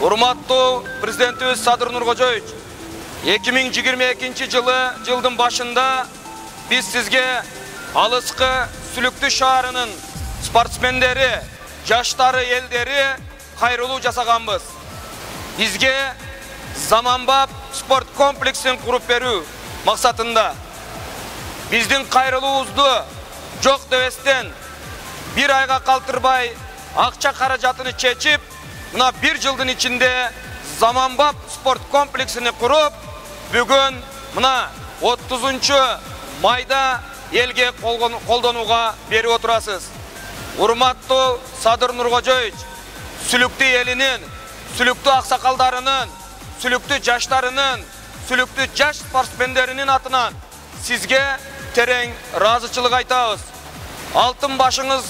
Урматтуу президентибиз Садыр Нуркожоевич, 2022 жылдын башында биз сизге алыскы Сүлүктүү шаарынын спортсмендери, жаштары, элдери кайрылуу жасаганбыз. Бизге заманбап спорт комплексин куруп берүү максатында биздин кайрылуубузду жок дебестен бир айга калтырбай акча каражатыны чечип, мына бир жылдын ичинде заманбап спорт комплексини куруп, бүгүн мына 30 майда элге колдонууга берип отурасыз. Урматтуу Садыр Нуркожоевич, Сүлүктүү элинин, Сүлүктүү аксакалдарынын, Сүлүктүү жаштарынын, Сүлүктүү жаш спортсмендеринин атынан сизге терең ыраазычылык айтабыз. Алтын башыңыз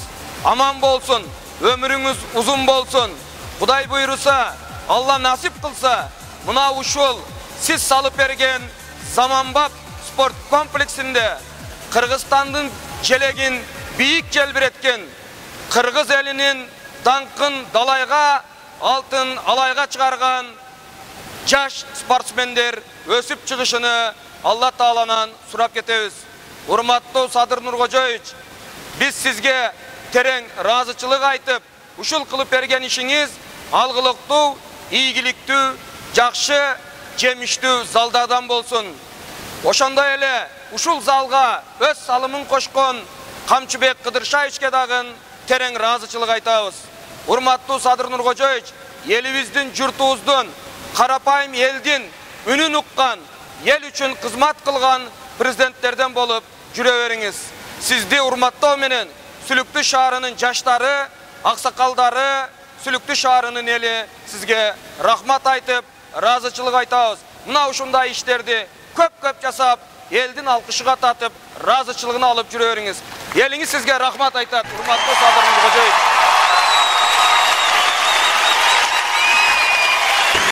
аман болсун, өмүрүңүз узун болсун. Кудай буйруса, Алла насип кылса, мына ушул сиз салып берген заманбап спорт комплексинде Кыргызстандын желегин бийик желбиреткен, Кыргыз элинин даңкын далайга, алтын алайга чыгарган жаш спортсмендер өсүп чыгышыны Алла Тааланан сурап кетебиз. Урматтуу Садыр Нуркожоевич, биз сизге терең ыраазычылык айтып, ушул кылып берген ишиңиз алгылыктуу, ийгиликтүү, жакшы, жемиштүү залдардан болсун. Ошондой эле ушул залга өз салымын кошкон Камчыбек Кыдыршаевичке дагы терең ыраазычылык айтабыз. Урматтуу Садыр Нуркожоевич, элибиздин, журтубуздун, карапайым элдин үнүн уккан, ел үчүн кызмат кылган президенттерден болуп жүрө бериңиз. Сизди урматтоо менен Сүлүктүү шаарынын жаштары, аксакалдары, Сүлүктүү шаарынын эли сизге рахмат айтып, ыраазычылык айтабыз. Мына ушундай иштерди көп жасап, элдин алкышыга татып, ыраазычылыгын алып жүрө бериңиз. Элиңиз сизге рахмат айтат, урматтуу Садыр Нуркожоевич.